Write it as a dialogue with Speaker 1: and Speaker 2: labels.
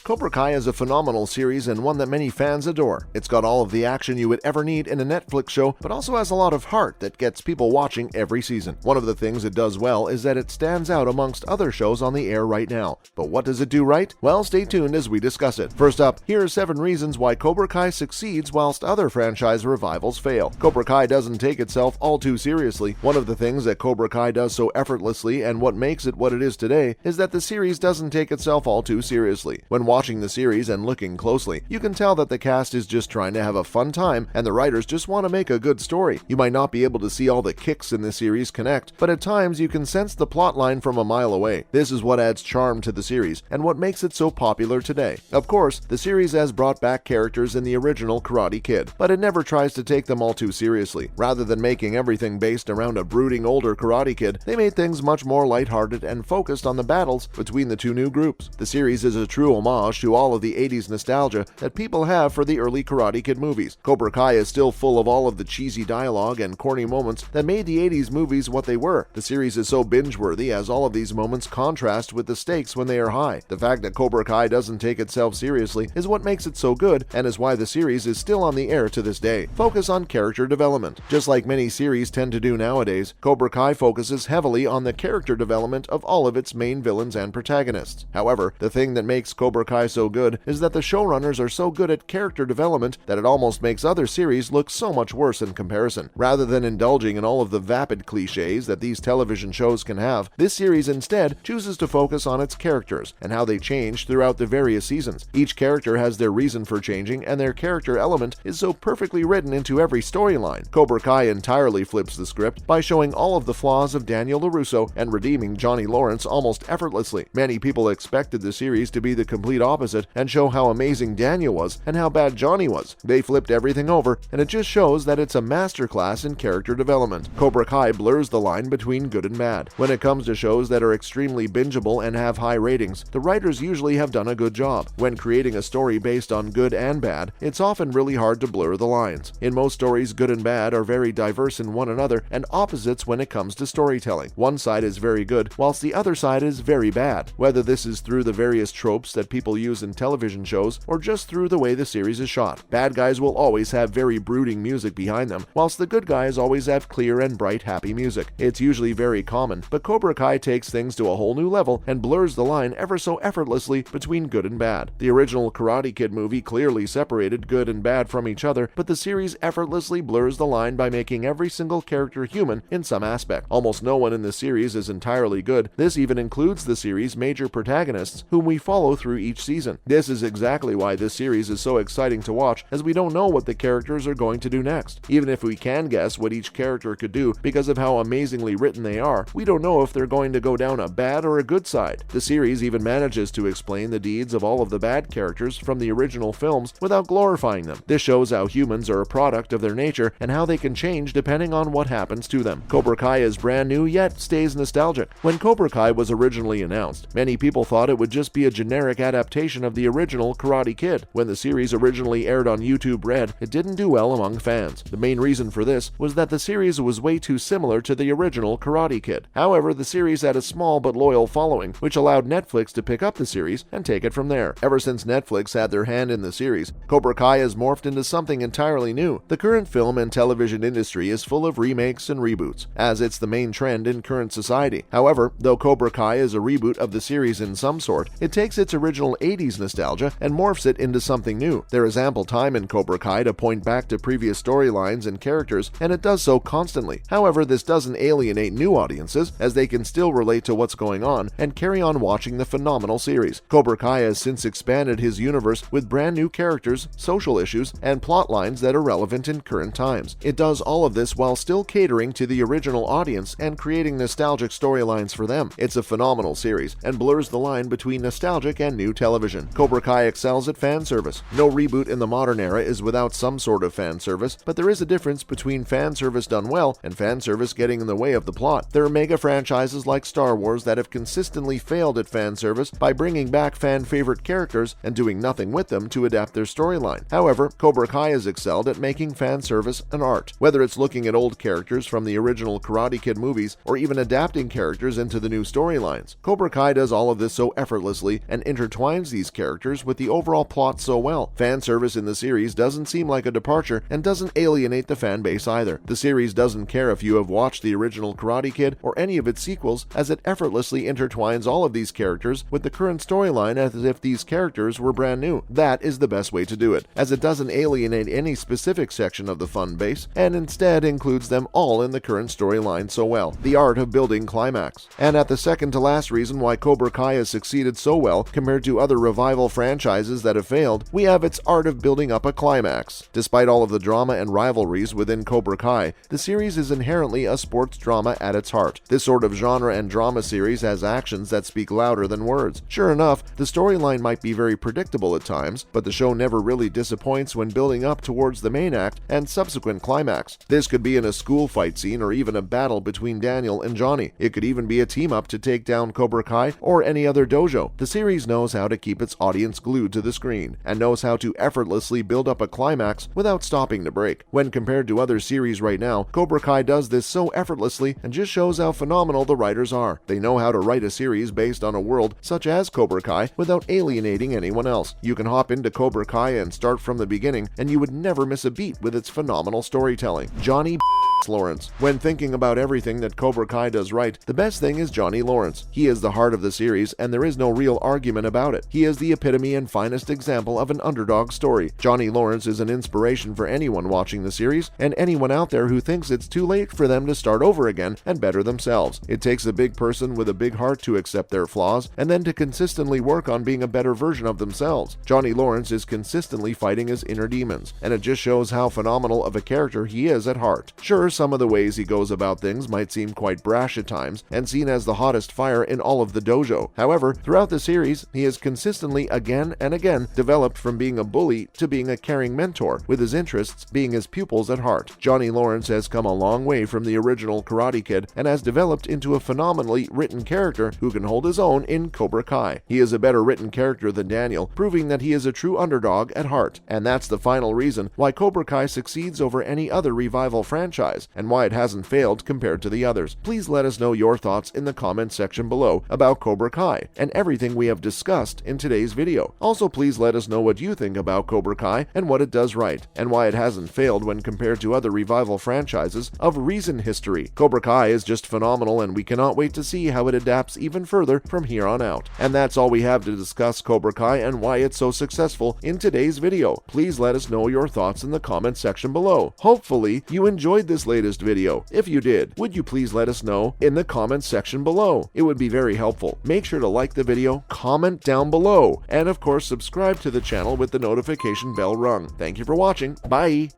Speaker 1: Cobra Kai is a phenomenal series and one that many fans adore. It's got all of the action you would ever need in a Netflix show, but also has a lot of heart that gets people watching every season. One of the things it does well is that it stands out amongst other shows on the air right now. But what does it do right? Well, stay tuned as we discuss it. First up, here are 7 reasons why Cobra Kai succeeds whilst other franchise revivals fail. Cobra Kai doesn't take itself all too seriously. One of the things that Cobra Kai does so effortlessly and what makes it what it is today is that the series doesn't take itself all too seriously. When watching the series and looking closely, you can tell that the cast is just trying to have a fun time and the writers just want to make a good story. You might not be able to see all the kicks in the series connect, but at times you can sense the plot line from a mile away. This is what adds charm to the series and what makes it so popular today. Of course, the series has brought back characters in the original Karate Kid, but it never tries to take them all too seriously. Rather than making everything based around a brooding older Karate Kid, they made things much more lighthearted and focused on the battles between the two new groups. The series is a true homage to all of the 80s nostalgia that people have for the early Karate Kid movies. Cobra Kai is still full of all of the cheesy dialogue and corny moments that made the 80s movies what they were. The series is so binge-worthy as all of these moments contrast with the stakes when they are high. The fact that Cobra Kai doesn't take itself seriously is what makes it so good and is why the series is still on the air to this day. Focus on character development. Just like many series tend to do nowadays, Cobra Kai focuses heavily on the character development of all of its main villains and protagonists. However, the thing that makes Cobra Kai so good is that the showrunners are so good at character development that it almost makes other series look so much worse in comparison. Rather than indulging in all of the vapid cliches that these television shows can have, this series instead chooses to focus on its characters and how they change throughout the various seasons. Each character has their reason for changing, and their character element is so perfectly written into every storyline. Cobra Kai entirely flips the script by showing all of the flaws of Daniel LaRusso and redeeming Johnny Lawrence almost effortlessly. Many people expected the series to be the complete opposite and show how amazing Daniel was and how bad Johnny was. They flipped everything over, and it just shows that it's a masterclass in character development. Cobra Kai blurs the line between good and bad. When it comes to shows that are extremely bingeable and have high ratings, the writers usually have done a good job. When creating a story based on good and bad, it's often really hard to blur the lines. In most stories, good and bad are very diverse in one another and opposites when it comes to storytelling. One side is very good, whilst the other side is very bad. Whether this is through the various tropes that people use in television shows or just through the way the series is shot. Bad guys will always have very brooding music behind them, whilst the good guys always have clear and bright happy music. It's usually very common, but Cobra Kai takes things to a whole new level and blurs the line ever so effortlessly between good and bad. The original Karate Kid movie clearly separated good and bad from each other, but the series effortlessly blurs the line by making every single character human in some aspect. Almost no one in the series is entirely good. This even includes the series' major protagonists, whom we follow through each season. This is exactly why this series is so exciting to watch, as we don't know what the characters are going to do next. Even if we can guess what each character could do because of how amazingly written they are, we don't know if they're going to go down a bad or a good side. The series even manages to explain the deeds of all of the bad characters from the original films without glorifying them. This shows how humans are a product of their nature and how they can change depending on what happens to them. Cobra Kai is brand new yet stays nostalgic. When Cobra Kai was originally announced, many people thought it would just be a generic adaptation of the original Karate Kid. When the series originally aired on YouTube Red, it didn't do well among fans. The main reason for this was that the series was way too similar to the original Karate Kid. However, the series had a small but loyal following, which allowed Netflix to pick up the series and take it from there. Ever since Netflix had their hand in the series, Cobra Kai has morphed into something entirely new. The current film and television industry is full of remakes and reboots, as it's the main trend in current society. However, though Cobra Kai is a reboot of the series in some sort, it takes its original 80s nostalgia and morphs it into something new. There is ample time in Cobra Kai to point back to previous storylines and characters, and it does so constantly. However, this doesn't alienate new audiences, as they can still relate to what's going on and carry on watching the phenomenal series. Cobra Kai has since expanded his universe with brand new characters, social issues, and plot lines that are relevant in current times. It does all of this while still catering to the original audience and creating nostalgic storylines for them. It's a phenomenal series and blurs the line between nostalgic and new television. Cobra Kai excels at fan service. No reboot in the modern era is without some sort of fan service, but there is a difference between fan service done well and fan service getting in the way of the plot. There are mega franchises like Star Wars that have consistently failed at fan service by bringing back fan favorite characters and doing nothing with them to adapt their storyline. However, Cobra Kai has excelled at making fan service an art. Whether it's looking at old characters from the original Karate Kid movies or even adapting characters into the new storylines, Cobra Kai does all of this so effortlessly and intertwined intertwines these characters with the overall plot so well. Fan service in the series doesn't seem like a departure and doesn't alienate the fan base either. The series doesn't care if you have watched the original Karate Kid or any of its sequels, as it effortlessly intertwines all of these characters with the current storyline as if these characters were brand new. That is the best way to do it, as it doesn't alienate any specific section of the fan base and instead includes them all in the current storyline so well. The art of building climax. And at the second to last reason why Cobra Kai has succeeded so well compared to other revival franchises that have failed, we have its art of building up a climax. Despite all of the drama and rivalries within Cobra Kai, the series is inherently a sports drama at its heart. This sort of genre and drama series has actions that speak louder than words. Sure enough, the storyline might be very predictable at times, but the show never really disappoints when building up towards the main act and subsequent climax. This could be in a school fight scene or even a battle between Daniel and Johnny. It could even be a team-up to take down Cobra Kai or any other dojo. The series knows how to keep its audience glued to the screen and knows how to effortlessly build up a climax without stopping to break. When compared to other series right now, Cobra Kai does this so effortlessly and just shows how phenomenal the writers are. They know how to write a series based on a world such as Cobra Kai without alienating anyone else. You can hop into Cobra Kai and start from the beginning and you would never miss a beat with its phenomenal storytelling. Johnny Lawrence. When thinking about everything that Cobra Kai does right, the best thing is Johnny Lawrence. He is the heart of the series and there is no real argument about it. He is the epitome and finest example of an underdog story. Johnny Lawrence is an inspiration for anyone watching the series and anyone out there who thinks it's too late for them to start over again and better themselves. It takes a big person with a big heart to accept their flaws and then to consistently work on being a better version of themselves. Johnny Lawrence is consistently fighting his inner demons, and it just shows how phenomenal of a character he is at heart. Sure, some of the ways he goes about things might seem quite brash at times and seen as the hottest fire in all of the dojo. However, throughout the series, he has consistently again and again developed from being a bully to being a caring mentor, with his interests being his pupils at heart. Johnny Lawrence has come a long way from the original Karate Kid and has developed into a phenomenally written character who can hold his own in Cobra Kai. He is a better written character than Daniel, proving that he is a true underdog at heart. And that's the final reason why Cobra Kai succeeds over any other revival franchise and why it hasn't failed compared to the others. Please let us know your thoughts in the comment section below about Cobra Kai and everything we have discussed in today's video. Also, please let us know what you think about Cobra Kai and what it does right, and why it hasn't failed when compared to other revival franchises of recent history. Cobra Kai is just phenomenal and we cannot wait to see how it adapts even further from here on out. And that's all we have to discuss Cobra Kai and why it's so successful in today's video. Please let us know your thoughts in the comment section below. Hopefully, you enjoyed this latest video. If you did, would you please let us know in the comments section below? It would be very helpful. Make sure to like the video, comment down below, and of course subscribe to the channel with the notification bell rung. Thank you for watching. Bye!